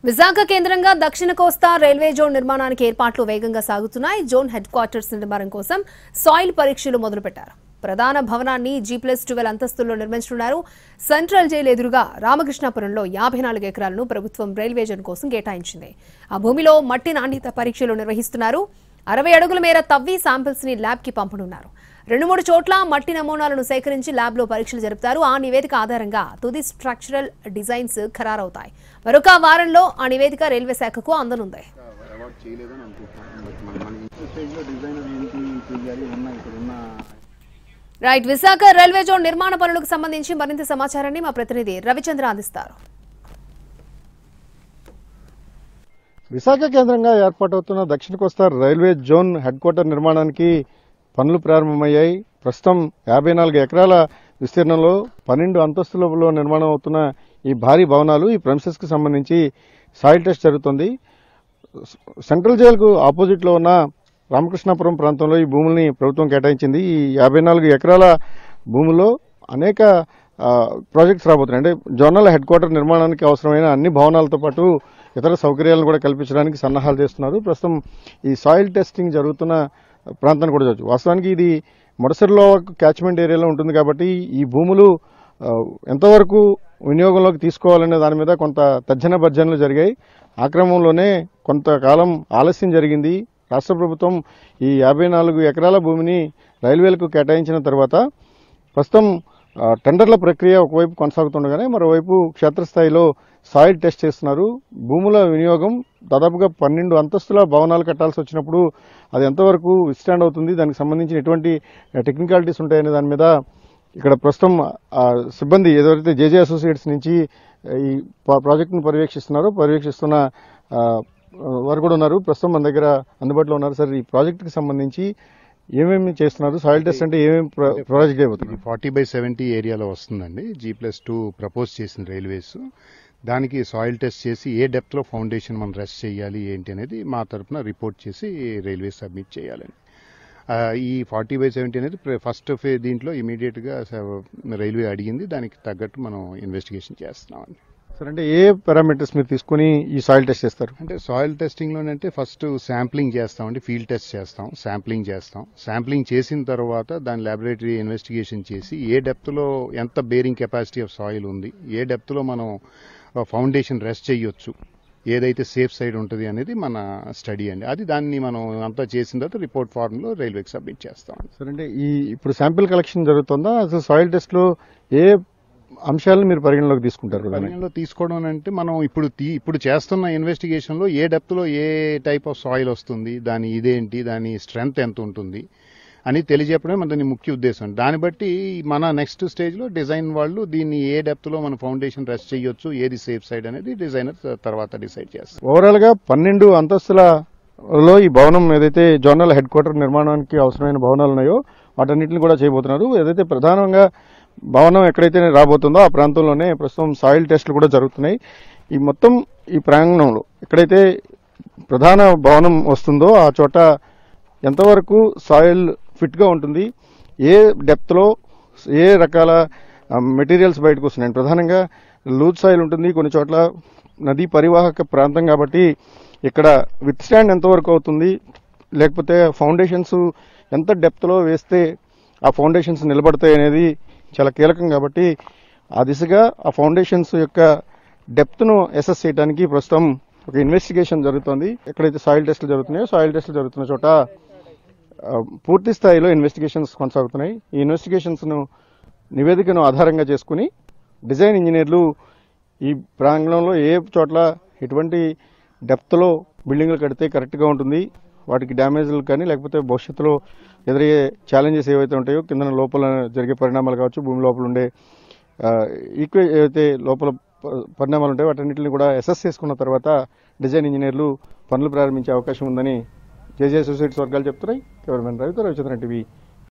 విశాఖ కేంద్రంగా దక్షిణ కోస్తా railway zone నిర్మాణానికి ఏర్పాట్లు వేగంగా సాగుతున్నాయి. జోన్ హెడ్ క్వార్టర్స్ నిర్మాణం కోసం సాయిల్ పరీక్షలు మొదలుపెట్టారు. ప్రధాన భవనాన్ని G+12 అంతస్తుల్లో నిర్మించనున్నారు. సెంట్రల్ జైలు ఎదురుగా రామకృష్ణాపురంలో 54 ఎకరాలను ప్రభుత్వం రైల్వే జోన్ కోసం కేటాయించింది. ఆ భూమిలో మట్టి నాణ్యత పరీక్షలు నిర్వహిస్తున్నారు. 60 అడుగుల మేర తవ్వి శాంపిల్స్ ని ల్యాబ్ కి పంపనున్నారు. 2-3 చోట్ల మట్టి నమూనాలను సేకరించి ల్యాబ్ లో పరీక్షలు జరుపుతారు. ఆ నివేదిక ఆధారంగా తుది స్ట్రక్చరల్ డిజైన్స్ ఖరారవుతాయి. మరొక వారంలో ఆ నివేదిక రైల్వే శాఖకు అందనుంది. రైట్, విశాఖ రైల్వే జోన్ నిర్మాణ పనులకు సంబంధించి మరింత సమాచారాన్ని మా ప్రతినిధి రవిచంద్ర అందిస్తారు. విశాఖ కేంద్రంగా ఏర్పాటవుతున్న దక్షిణ కోస్తా రైల్వే జోన్ హెడ్ క్వార్టర్ నిర్మాణానికి పనులు ప్రారంభమయ్యాయి. ప్రస్తుతం 54 ఎకరాల విస్తీర్ణంలో 12 అంతస్తులలో నిర్మాణం అవుతున్న ఈ భారీ భవనాలు, ఈ ప్రెమిసెస్ కి సంబంధించి సాయిల్ టెస్ట్ జరుగుతుంది. సెంట్రల్ జైలుకు ఆపోజిట్ లో ఉన్న రామకృష్ణాపురం ప్రాంతంలో ఈ భూముల్ని ప్రభుత్వం కేటాయించింది. ఈ 54 ఎకరాల భూముల్లో అనేక ప్రాజెక్ట్స్ రాబోతున్నాయి. అంటే జోనల్ హెడ్ క్వార్టర్ నిర్మాణానికి అవసరమైన అన్ని భవనాలతో పాటు ఇతర సౌకర్యాలను కూడా కల్పించడానికి సన్నాహాలు చేస్తున్నారు. ప్రస్తుతం ఈ సాయిల్ టెస్టింగ్ జరుగుతున్న ప్రాంతాన్ని కూడా చూడవచ్చు. వాస్తవానికి ఇది మొడసరిలో క్యాచ్మెంట్ ఏరియాలో ఉంటుంది కాబట్టి ఈ భూములు ఎంతవరకు వినియోగంలోకి తీసుకోవాలనే దాని మీద కొంత తర్జన భర్జనలు జరిగాయి. ఆ క్రమంలోనే కొంతకాలం ఆలస్యం జరిగింది. రాష్ట్ర ప్రభుత్వం ఈ 54 ఎకరాల భూమిని రైల్వేలకు కేటాయించిన తర్వాత ప్రస్తుతం టెండర్ల ప్రక్రియ ఒకవైపు కొనసాగుతుండగానే మరోవైపు క్షేత్రస్థాయిలో సాయిల్ టెస్ట్ చేస్తున్నారు. భూముల వినియోగం దాదాపుగా 12 అంతస్తుల భవనాలు కట్టాల్సి వచ్చినప్పుడు అది ఎంతవరకు విస్టాండ్ అవుతుంది, దానికి సంబంధించిన ఎటువంటి టెక్నికాలిటీస్ ఉంటాయనే దాని మీద ఇక్కడ ప్రస్తుతం సిబ్బంది ఏదైతే జేజే అసోసియేట్స్ నుంచి ఈ ప్రాజెక్టును పర్యవేక్షిస్తున్న వారు కూడా ఉన్నారు. ప్రస్తుతం మన దగ్గర అందుబాటులో ఉన్నారు. సార్, ఈ ప్రాజెక్టుకి సంబంధించి ఏమేమి చేస్తున్నారు? సాయిల్ టెస్ట్ అంటే ఏమేమి ప్రాజెక్ట్ అయిపోతుంది? 40/70 ఏరియాలో వస్తుందండి. G+2 ప్రపోజ్ చేసిన రైల్వేస్ దానికి సాయిల్ టెస్ట్ చేసి ఏ డెప్త్ లో ఫౌండేషన్ మనం రెస్ట్ చేయాలి ఏంటి అనేది మా తరఫున రిపోర్ట్ చేసి రైల్వే సబ్మిట్ చేయాలండి. ఈ 40/70 అనేది ఫస్ట్ దీంట్లో ఇమీడియట్ గా రైల్వే అడిగింది. దానికి తగ్గట్టు మనం ఇన్వెస్టిగేషన్ చేస్తున్నామండి. సార్, అంటే ఏ పారామీటర్స్ మీరు తీసుకుని ఈ సాయిల్ టెస్ట్ చేస్తారు? అంటే సాయిల్ టెస్టింగ్ లోనంటే ఫస్ట్ శాంప్లింగ్ చేస్తామండి, ఫీల్డ్ టెస్ట్ చేస్తాం, శాంప్లింగ్ చేసిన తర్వాత దాని ల్యాబొరేటరీ ఇన్వెస్టిగేషన్ చేసి ఏ డెప్త్ లో ఎంత బేరింగ్ కెపాసిటీ ఆఫ్ సాయిల్ ఉంది, ఏ డెప్త్ లో మనం ఫౌండేషన్ రెస్ట్ చేయొచ్చు, ఏదైతే సేఫ్ సైడ్ ఉంటుంది అనేది మన స్టడీ అండి. అది దాన్ని మనం అంతా చేసిన తర్వాత రిపోర్ట్ ఫార్మ్ లో రైల్వేకి సబ్మిట్ చేస్తాం. సార్, అంటే ఇప్పుడు శాంపిల్ కలెక్షన్ జరుగుతుందా? అసలు సాయిల్ టెస్ట్ లో ఏ అంశాలను మీరు పరిగణలోకి తీసుకుంటారు? పరిగణలో తీసుకోవడం అంటే మనం ఇప్పుడు చేస్తున్న ఇన్వెస్టిగేషన్ లో ఏ డెప్త్ లో ఏ టైప్ ఆఫ్ సాయిల్ వస్తుంది, దాని ఇదేంటి, దాని స్ట్రెంగ్త్ ఎంత ఉంటుంది అని తెలియజెప్పడమే మన దాని ముఖ్య ఉద్దేశం. దాన్ని బట్టి మన నెక్స్ట్ స్టేజ్ లో డిజైన్ వాళ్ళు దీన్ని ఏ డెప్త్ లో మన ఫౌండేషన్ రెస్ట్ చేయొచ్చు, ఏది సేఫ్ సైడ్ అనేది డిజైనర్ తర్వాత డిసైడ్ చేస్తారు. ఓవరాల్ గా 12 అంతస్తులలో ఈ భవనం ఏదైతే జోనల్ హెడ్ క్వార్టర్ నిర్మాణానికి అవసరమైన భవనాలు ఉన్నాయో వాటన్నిటిని కూడా చేయబోతున్నారు. ఏదైతే ప్రధానంగా భవనం ఎక్కడైతే రాబోతుందో ఆ ప్రాంతంలోనే ప్రస్తుతం సాయిల్ టెస్టులు కూడా జరుగుతున్నాయి. ఈ మొత్తం ఈ ప్రాంగణంలో ఎక్కడైతే ప్రధాన భవనం వస్తుందో ఆ చోట ఎంతవరకు సాయిల్ ఫిట్ గా ఉంటుంది, ఏ డెప్త్ లో ఏ రకాల మెటీరియల్స్ బయటకు వస్తున్నాయి. ప్రధానంగా లూజ్ సాయిల్ ఉంటుంది, కొన్ని చోట్ల నదీ పరివాహక ప్రాంతం కాబట్టి ఇక్కడ విత్ స్టాండ్ ఎంతవరకు అవుతుంది, లేకపోతే ఫౌండేషన్స్ ఎంత డెప్త్ లో వేస్తే ఆ ఫౌండేషన్స్ నిలబడతాయి అనేది చాలా కీలకం. కాబట్టి ఆ దిశగా ఆ ఫౌండేషన్స్ యొక్క డెప్త్ ను అసెస్ చేయడానికి ప్రస్తుతం ఒక ఇన్వెస్టిగేషన్ జరుగుతుంది. ఎక్కడైతే సాయిల్ టెస్టులు జరుగుతున్నాయో సాయిల్ టెస్టులు జరుగుతున్న చోట పూర్తి స్థాయిలో ఇన్వెస్టిగేషన్స్ కొనసాగుతున్నాయి. ఈ ఇన్వెస్టిగేషన్స్ ను నివేదికను ఆధారంగా చేసుకుని డిజైన్ ఇంజనీర్లు ఈ ప్రాంగణంలో ఏ చోట్ల ఎటువంటి డెప్త్ లో బిల్డింగ్లు కడితే కరెక్ట్ గా ఉంటుంది, వాటికి డ్యామేజ్లు కానీ లేకపోతే భవిష్యత్తులో ఎదురయ్యే ఛాలెంజెస్ ఏవైతే ఉంటాయో, కింద లోపల జరిగే పరిణామాలు కావచ్చు, భూమి లోపల ఉండే ఏవైతే లోపల పరిణామాలు ఉంటాయో వాటన్నిటిని కూడా అసెస్ చేసుకున్న తర్వాత డిజైన్ ఇంజనీర్లు పనులు ప్రారంభించే అవకాశం ఉందని జేజే అసోసియేట్స్ వర్గాలు చెప్తున్నాయి. కెమెరామెన్ రవితో రవిచంద్రన్ టీవీ.